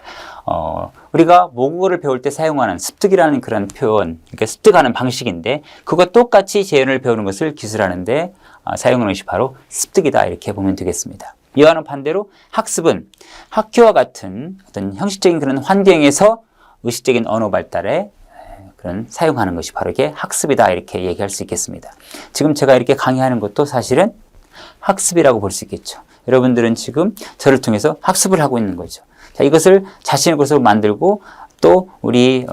우리가 모국어를 배울 때 사용하는 습득이라는 그런 표현, 그러니까 습득하는 방식인데 그거 똑같이 재현을 배우는 것을 기술하는데 사용하는 것이 바로 습득이다 이렇게 보면 되겠습니다. 이와는 반대로 학습은 학교와 같은 어떤 형식적인 그런 환경에서 의식적인 언어 발달에 그런 사용하는 것이 바로 이게 학습이다 이렇게 얘기할 수 있겠습니다. 지금 제가 이렇게 강의하는 것도 사실은 학습이라고 볼 수 있겠죠. 여러분들은 지금 저를 통해서 학습을 하고 있는 거죠. 자, 이것을 자신의 것으로 만들고 또 우리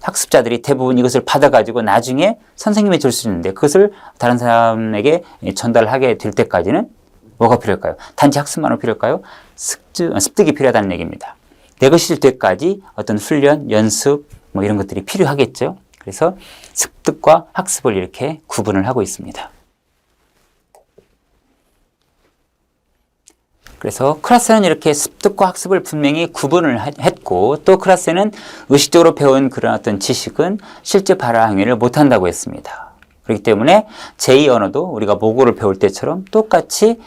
학습자들이 대부분 이것을 받아가지고 나중에 선생님이 줄 수 있는데 그것을 다른 사람에게 전달하게 될 때까지는 뭐가 필요할까요? 단지 학습만으로 필요할까요? 습득이 필요하다는 얘기입니다. 내 것이 될 때까지 어떤 훈련, 연습 뭐 이런 것들이 필요하겠죠. 그래서 습득과 학습을 이렇게 구분을 하고 있습니다. 그래서 클라스는 이렇게 습득과 학습을 분명히 구분을 했고 또 클라스는 의식적으로 배운 그런 어떤 지식은 실제 발화 행위를 못한다고 했습니다. 그렇기 때문에 제2 언어도 우리가 모국어를 배울 때처럼 똑같이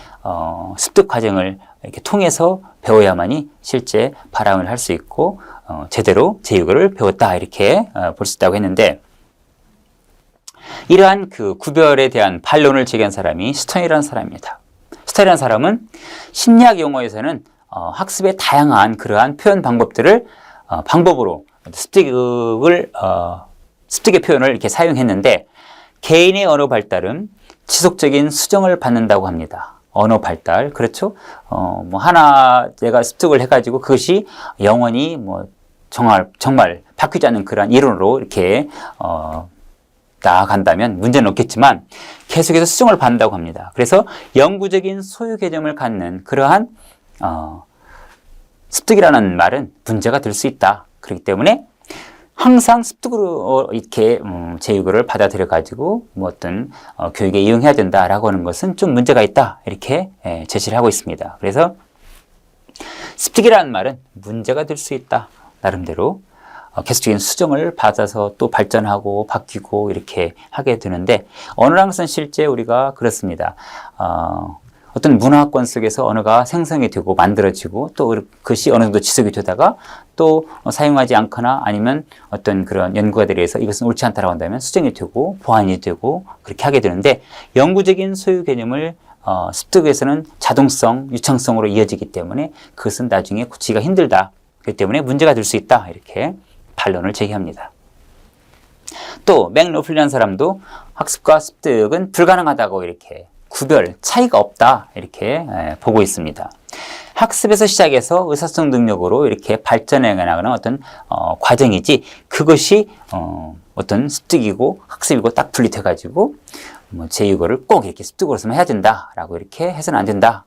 습득 과정을 이렇게 통해서 배워야만이 실제 발음을 할 수 있고 제대로 제2어를 배웠다 이렇게 볼 수 있다고 했는데 이러한 그 구별에 대한 반론을 제기한 사람이 스턴이라는 사람입니다. 스턴이라는 사람은 심리학 용어에서는 학습의 다양한 그러한 표현 방법들을 방법으로 습득의 표현을 이렇게 사용했는데 개인의 언어 발달은 지속적인 수정을 받는다고 합니다. 언어 발달, 그렇죠? 뭐 하나 내가 습득을 해가지고 그것이 영원히 뭐 정말 바뀌지 않는 그러한 이론으로 이렇게 나아간다면 문제는 없겠지만 계속해서 수정을 받는다고 합니다. 그래서 영구적인 소유 개념을 갖는 그러한 습득이라는 말은 문제가 될 수 있다. 그렇기 때문에 항상 습득으로 이렇게 제2어를 받아들여 가지고 뭐 어떤 교육에 이용해야 된다라고 하는 것은 좀 문제가 있다 이렇게 제시를 하고 있습니다. 그래서 습득이라는 말은 문제가 될 수 있다. 나름대로 계속적인 수정을 받아서 또 발전하고 바뀌고 이렇게 하게 되는데 언어라는 것은 실제 우리가 그렇습니다. 어떤 문화권 속에서 언어가 생성이 되고 만들어지고 또 그것이 어느 정도 지속이 되다가 또 사용하지 않거나 아니면 어떤 그런 연구가 들어서 이것은 옳지 않다라고 한다면 수정이 되고 보완이 되고 그렇게 하게 되는데 영구적인 소유 개념을 습득에서는 자동성, 유창성으로 이어지기 때문에 그것은 나중에 고치기가 힘들다. 그렇기 때문에 문제가 될 수 있다. 이렇게 반론을 제기합니다. 또 맥로플리라는 사람도 학습과 습득은 불가능하다고 이렇게 구별, 차이가 없다 이렇게 보고 있습니다. 학습에서 시작해서 의사소통 능력으로 이렇게 발전해 나가는 어떤 과정이지 그것이 어떤 습득이고 학습이고 딱 분리돼 가지고 뭐 제2어를 꼭 이렇게 습득으로서만 해야 된다라고 이렇게 해서는 안 된다.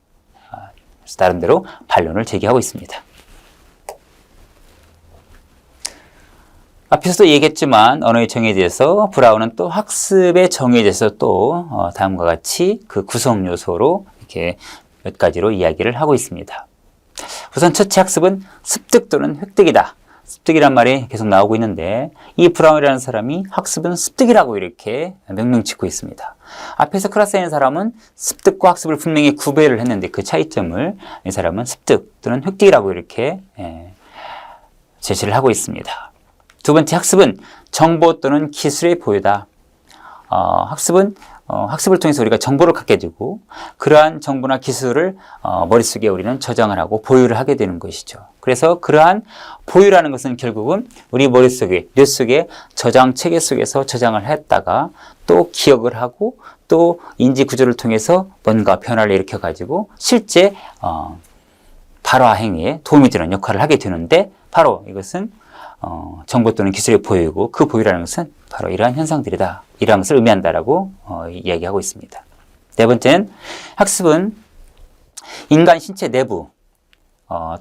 그래서 나름대로 반론을 제기하고 있습니다. 앞에서도 얘기했지만 언어의 정의에 대해서 브라운은 또 학습의 정의에 대해서 또 다음과 같이 그 구성 요소로 이렇게 몇 가지로 이야기를 하고 있습니다. 우선 첫째 학습은 습득 또는 획득이다. 습득이란 말이 계속 나오고 있는데 이 브라운이라는 사람이 학습은 습득이라고 이렇게 명명 짓고 있습니다. 앞에서 클라스에 있는 사람은 습득과 학습을 분명히 구별을 했는데 그 차이점을 이 사람은 습득 또는 획득이라고 이렇게 제시를 하고 있습니다. 두 번째 학습은 정보 또는 기술의 보유다. 학습은 학습을 통해서 우리가 정보를 갖게 되고 그러한 정보나 기술을 머릿속에 우리는 저장을 하고 보유를 하게 되는 것이죠. 그래서 그러한 보유라는 것은 결국은 우리 머릿속에, 뇌 속에 저장 체계 속에서 저장을 했다가 또 기억을 하고 또 인지 구조를 통해서 뭔가 변화를 일으켜 가지고 실제 발화 행위에 도움이 되는 역할을 하게 되는데 바로 이것은 정보 또는 기술의 보유이고 그 보유라는 것은 바로 이러한 현상들이다. 이러한 것을 의미한다라고 이야기하고 있습니다. 네 번째는 학습은 인간 신체 내부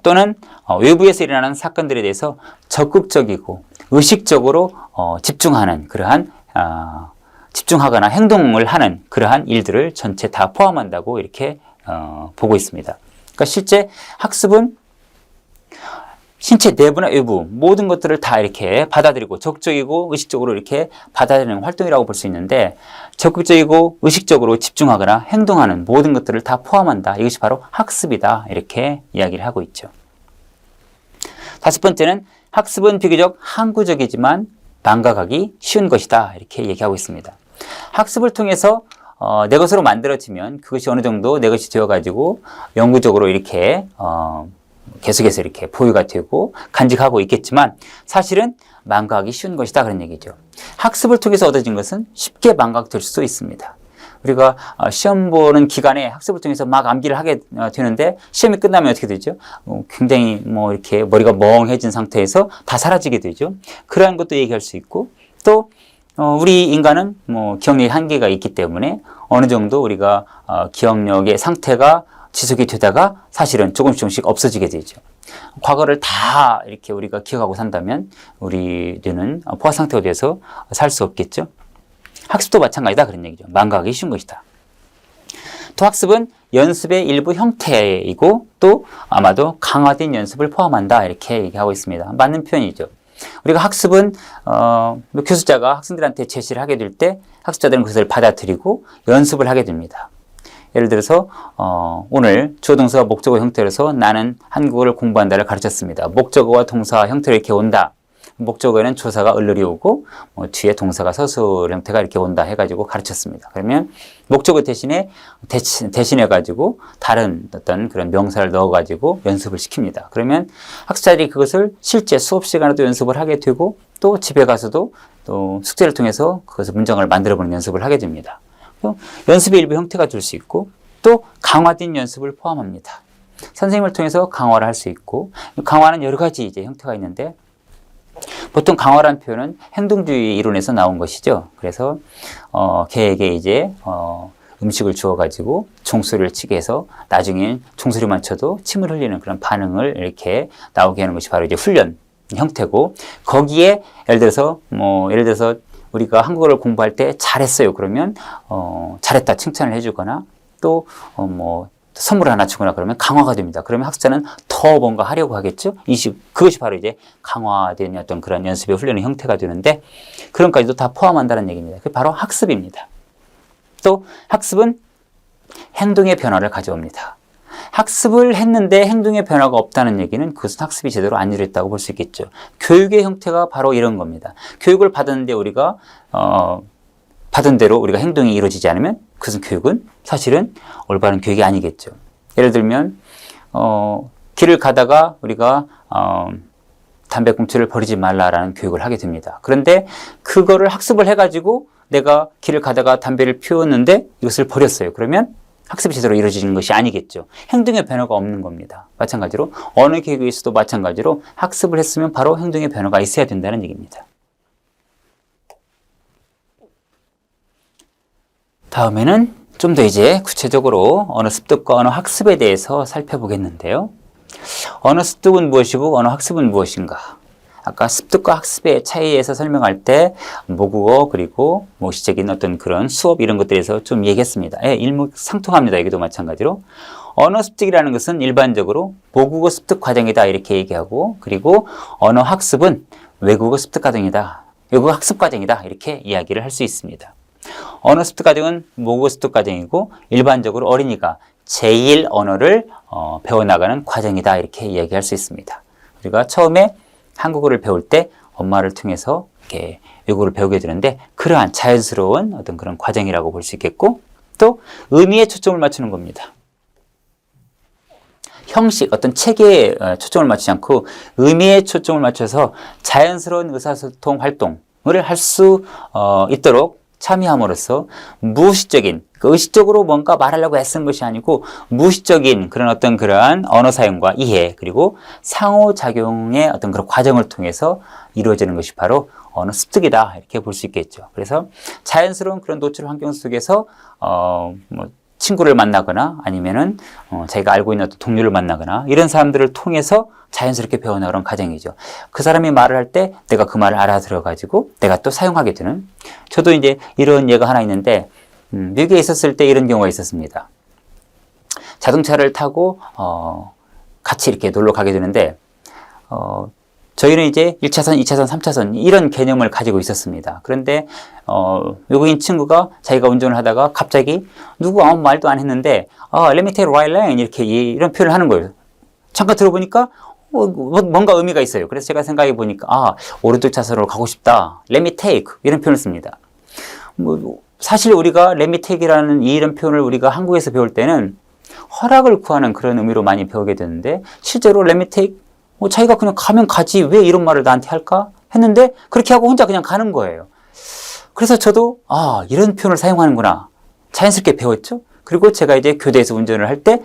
또는 외부에서 일어나는 사건들에 대해서 적극적이고 의식적으로 집중하는 그러한 집중하거나 행동을 하는 그러한 일들을 전체 다 포함한다고 이렇게 보고 있습니다. 그러니까 실제 학습은 신체 내부나 외부 모든 것들을 다 이렇게 받아들이고 적극적이고 의식적으로 이렇게 받아들이는 활동이라고 볼 수 있는데 적극적이고 의식적으로 집중하거나 행동하는 모든 것들을 다 포함한다. 이것이 바로 학습이다. 이렇게 이야기를 하고 있죠. 다섯 번째는 학습은 비교적 항구적이지만 망각하기 쉬운 것이다. 이렇게 얘기하고 있습니다. 학습을 통해서 내 것으로 만들어지면 그것이 어느 정도 내 것이 되어가지고 영구적으로 이렇게 계속해서 이렇게 보유가 되고 간직하고 있겠지만 사실은 망각하기 쉬운 것이다. 그런 얘기죠. 학습을 통해서 얻어진 것은 쉽게 망각될 수도 있습니다. 우리가 시험 보는 기간에 학습을 통해서 막 암기를 하게 되는데 시험이 끝나면 어떻게 되죠? 굉장히 이렇게 머리가 멍해진 상태에서 다 사라지게 되죠. 그러한 것도 얘기할 수 있고 또 우리 인간은 기억력의 한계가 있기 때문에 어느 정도 우리가 기억력의 상태가 지속이 되다가 사실은 조금씩 없어지게 되죠. 과거를 다 이렇게 우리가 기억하고 산다면 우리는 포화 상태가 돼서 살 수 없겠죠. 학습도 마찬가지다 그런 얘기죠. 망각하기 쉬운 것이다. 또 학습은 연습의 일부 형태이고 또 아마도 강화된 연습을 포함한다 이렇게 얘기하고 있습니다. 맞는 표현이죠. 우리가 학습은 교수자가 학생들한테 제시를 하게 될 때 학습자들은 그것을 받아들이고 연습을 하게 됩니다. 예를 들어서 오늘 주어 동사 목적어 형태로서 나는 한국어를 공부한다를 가르쳤습니다. 목적어와 동사 형태로 이렇게 온다. 목적어에는 조사가 을을이 오고 뒤에 동사가 서술 형태가 이렇게 온다 해가지고 가르쳤습니다. 그러면 목적어 대신해가지고 다른 어떤 그런 명사를 넣어가지고 연습을 시킵니다. 그러면 학생들이 그것을 실제 수업 시간에도 연습을 하게 되고 또 집에 가서도 또 숙제를 통해서 그것을 문장을 만들어보는 연습을 하게 됩니다. 연습의 일부 형태가 될 수 있고 또 강화된 연습을 포함합니다. 선생님을 통해서 강화를 할 수 있고 강화는 여러 가지 이제 형태가 있는데 보통 강화라는 표현은 행동주의 이론에서 나온 것이죠. 그래서 걔에게 이제 음식을 주어가지고 총소리를 치게 해서 나중에 총소리만 쳐도 침을 흘리는 그런 반응을 이렇게 나오게 하는 것이 바로 이제 훈련 형태고 거기에 예를 들어서 우리가 한국어를 공부할 때 잘했어요. 그러면 잘했다 칭찬을 해주거나 또 선물을 하나 주거나 그러면 강화가 됩니다. 그러면 학생은 더 뭔가 하려고 하겠죠. 그것이 바로 이제 강화된 어떤 그런 연습의 훈련의 형태가 되는데 그런 것까지도 다 포함한다는 얘기입니다. 그게 바로 학습입니다. 또 학습은 행동의 변화를 가져옵니다. 학습을 했는데 행동의 변화가 없다는 얘기는 그것은 학습이 제대로 안 이루어졌다고 볼 수 있겠죠. 교육의 형태가 바로 이런 겁니다. 교육을 받았는데 우리가 받은 대로 우리가 행동이 이루어지지 않으면 그것은 교육은 사실은 올바른 교육이 아니겠죠. 예를 들면 길을 가다가 우리가 담배꽁초를 버리지 말라라는 교육을 하게 됩니다. 그런데 그거를 학습을 해가지고 내가 길을 가다가 담배를 피웠는데 이것을 버렸어요. 그러면 학습이 제대로 이루어지는 것이 아니겠죠. 행동의 변화가 없는 겁니다. 마찬가지로 어느 교육에서도 마찬가지로 학습을 했으면 바로 행동의 변화가 있어야 된다는 얘기입니다. 다음에는 좀 더 이제 구체적으로 언어 습득과 언어 학습에 대해서 살펴보겠는데요. 언어 습득은 무엇이고 언어 학습은 무엇인가? 아까 습득과 학습의 차이에서 설명할 때 모국어 그리고 시적인 어떤 그런 수업 이런 것들에서 좀 얘기했습니다. 일맥상통합니다. 여기도 마찬가지로. 언어 습득이라는 것은 일반적으로 모국어 습득 과정이다 이렇게 얘기하고 그리고 언어 학습은 외국어 습득 과정이다. 외국어 학습 과정이다 이렇게 이야기를 할 수 있습니다. 언어 습득 과정은 모국어 습득 과정이고 일반적으로 어린이가 제1 언어를 배워나가는 과정이다 이렇게 이야기할 수 있습니다. 우리가 처음에 한국어를 배울 때 엄마를 통해서 이렇게 외국어를 배우게 되는데 그러한 자연스러운 어떤 그런 과정이라고 볼 수 있겠고 또 의미에 초점을 맞추는 겁니다. 형식, 어떤 체계에 초점을 맞추지 않고 의미에 초점을 맞춰서 자연스러운 의사소통 활동을 할 수 있도록 참여함으로써 무의식적인, 의식적으로 뭔가 말하려고 애쓰는 것이 아니고 무의식적인 그런 어떤 그러한 언어 사용과 이해 그리고 상호작용의 어떤 그런 과정을 통해서 이루어지는 것이 바로 언어 습득이다 이렇게 볼 수 있겠죠. 그래서 자연스러운 그런 노출 환경 속에서 친구를 만나거나 아니면은 자기가 알고 있는 어떤 동료를 만나거나 이런 사람들을 통해서 자연스럽게 배워나가는 과정이죠. 그 사람이 말을 할 때 내가 그 말을 알아들어가지고 내가 또 사용하게 되는. 저도 이제 이런 예가 하나 있는데 미국에 있었을 때 이런 경우가 있었습니다. 자동차를 타고 같이 이렇게 놀러 가게 되는데 저희는 이제 1차선, 2차선, 3차선 이런 개념을 가지고 있었습니다. 그런데 외국인 친구가 자기가 운전을 하다가 갑자기 누구 아무 말도 안 했는데 Let me take right lane 이렇게 이런 표현을 하는 거예요. 잠깐 들어보니까 뭔가 의미가 있어요. 그래서 제가 생각해 보니까, 오른쪽 차선으로 가고 싶다. Let me take. 이런 표현을 씁니다. 사실 우리가 let me take이라는 이런 표현을 우리가 한국에서 배울 때는 허락을 구하는 그런 의미로 많이 배우게 되는데, 실제로 let me take, 자기가 그냥 가면 가지. 왜 이런 말을 나한테 할까? 했는데, 그렇게 하고 혼자 그냥 가는 거예요. 그래서 저도, 이런 표현을 사용하는구나. 자연스럽게 배웠죠? 그리고 제가 이제 교대에서 운전을 할 때,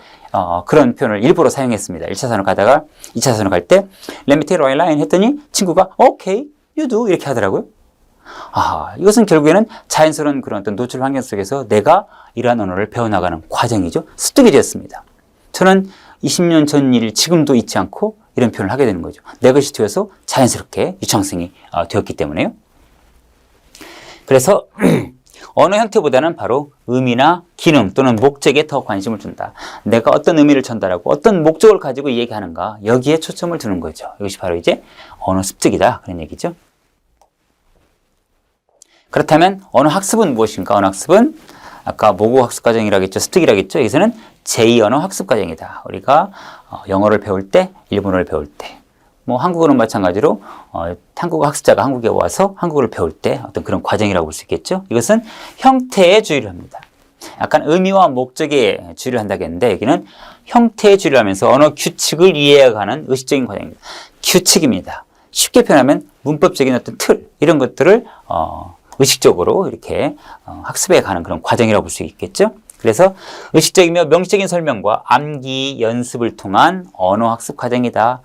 그런 표현을 일부러 사용했습니다. 1차선을 가다가 2차선을 갈 때, let me take right line 했더니 친구가, okay, you do. 이렇게 하더라고요. 이것은 결국에는 자연스러운 그런 어떤 노출 환경 속에서 내가 이러한 언어를 배워나가는 과정이죠. 습득이 되었습니다. 저는 20년 전 일 지금도 잊지 않고 이런 표현을 하게 되는 거죠. 내 것이 되어서 자연스럽게 유창성이 되었기 때문에요. 그래서 언어 형태보다는 바로 의미나 기능 또는 목적에 더 관심을 준다. 내가 어떤 의미를 전달하고 어떤 목적을 가지고 얘기하는가, 여기에 초점을 두는 거죠. 이것이 바로 이제 언어 습득이다. 그런 얘기죠. 그렇다면 언어 학습은 무엇인가? 언어 학습은 아까 모국 학습 과정이라고 했죠. 습득이라고 했죠. 여기서는 제2언어 학습 과정이다. 우리가 영어를 배울 때, 일본어를 배울 때, 한국어는 마찬가지로 한국어 학습자가 한국에 와서 한국어를 배울 때 어떤 그런 과정이라고 볼 수 있겠죠. 이것은 형태에 주의를 합니다. 약간 의미와 목적에 주의를 한다겠는데, 여기는 형태에 주의를 하면서 언어 규칙을 이해해가는 의식적인 과정입니다. 규칙입니다. 쉽게 표현하면 문법적인 어떤 틀, 이런 것들을 의식적으로 이렇게 학습해 가는 그런 과정이라고 볼 수 있겠죠. 그래서 의식적이며 명시적인 설명과 암기 연습을 통한 언어 학습 과정이다.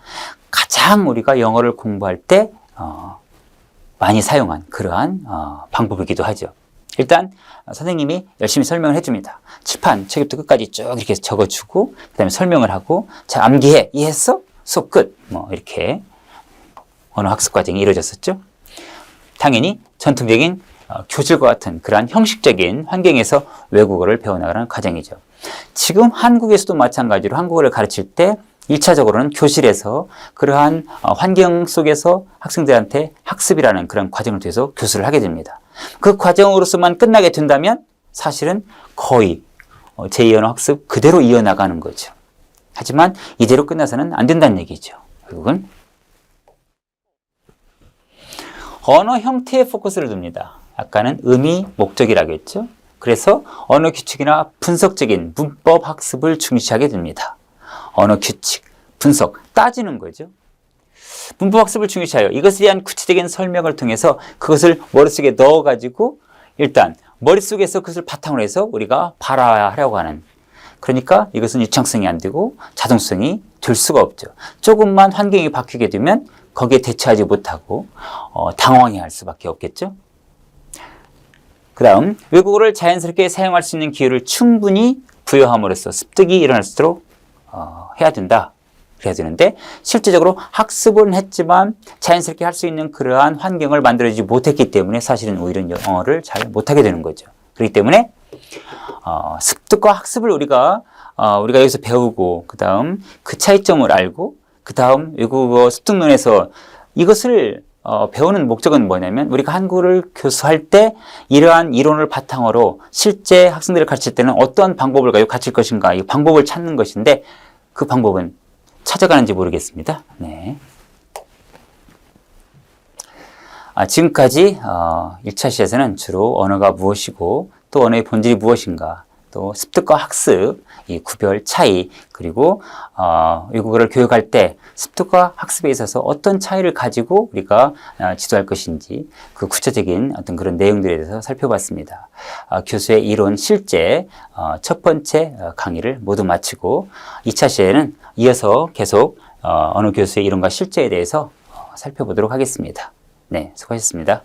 가장 우리가 영어를 공부할 때 많이 사용한 그러한 방법이기도 하죠. 일단 선생님이 열심히 설명을 해줍니다. 칠판, 책부터 끝까지 쭉 이렇게 적어주고 그 다음에 설명을 하고, 자, 암기해. 이해했어? 수업 끝. 이렇게 언어 학습 과정이 이루어졌었죠. 당연히 전통적인 교실과 같은 그러한 형식적인 환경에서 외국어를 배워나가는 과정이죠. 지금 한국에서도 마찬가지로 한국어를 가르칠 때 1차적으로는 교실에서 그러한 환경 속에서 학생들한테 학습이라는 그런 과정을 통해서 교수를 하게 됩니다. 그 과정으로서만 끝나게 된다면 사실은 거의 제2언어 학습 그대로 이어나가는 거죠. 하지만 이대로 끝나서는 안 된다는 얘기죠. 결국은 언어 형태에 포커스를 둡니다. 아까는 의미, 목적이라고 했죠. 그래서 언어 규칙이나 분석적인 문법 학습을 중시하게 됩니다. 언어 규칙, 분석, 따지는 거죠. 문법 학습을 중시하여 이것에 대한 구체적인 설명을 통해서 그것을 머릿속에 넣어가지고 일단 머릿속에서 그것을 바탕으로 해서 우리가 발화하려고 하는, 그러니까 이것은 유창성이 안 되고 자동성이 될 수가 없죠. 조금만 환경이 바뀌게 되면 거기에 대처하지 못하고 당황해할 수밖에 없겠죠. 그 다음 외국어를 자연스럽게 사용할 수 있는 기회를 충분히 부여함으로써 습득이 일어날 수 있도록 해야 된다. 그래야 되는데 실제적으로 학습은 했지만 자연스럽게 할 수 있는 그러한 환경을 만들어주지 못했기 때문에 사실은 오히려 영어를 잘 못하게 되는 거죠. 그렇기 때문에 습득과 학습을 우리가 여기서 배우고 그 다음 그 차이점을 알고 그 다음 외국어 습득론에서 이것을 배우는 목적은 뭐냐면 우리가 한국어를 교수할 때 이러한 이론을 바탕으로 실제 학생들을 가르칠 때는 어떠한 방법을 가지고 가르칠 것인가, 이 방법을 찾는 것인데 그 방법은 찾아가는지 모르겠습니다. 네. 지금까지 1차 시에서는 주로 언어가 무엇이고 또 언어의 본질이 무엇인가, 또 습득과 학습, 이 구별 차이, 그리고 외국어를 교육할 때 습득과 학습에 있어서 어떤 차이를 가지고 우리가 지도할 것인지 그 구체적인 어떤 그런 내용들에 대해서 살펴봤습니다. 교수의 이론 실제 첫 번째 강의를 모두 마치고 2차 시에는 이어서 계속 언어 교수의 이론과 실제에 대해서 살펴보도록 하겠습니다. 네, 수고하셨습니다.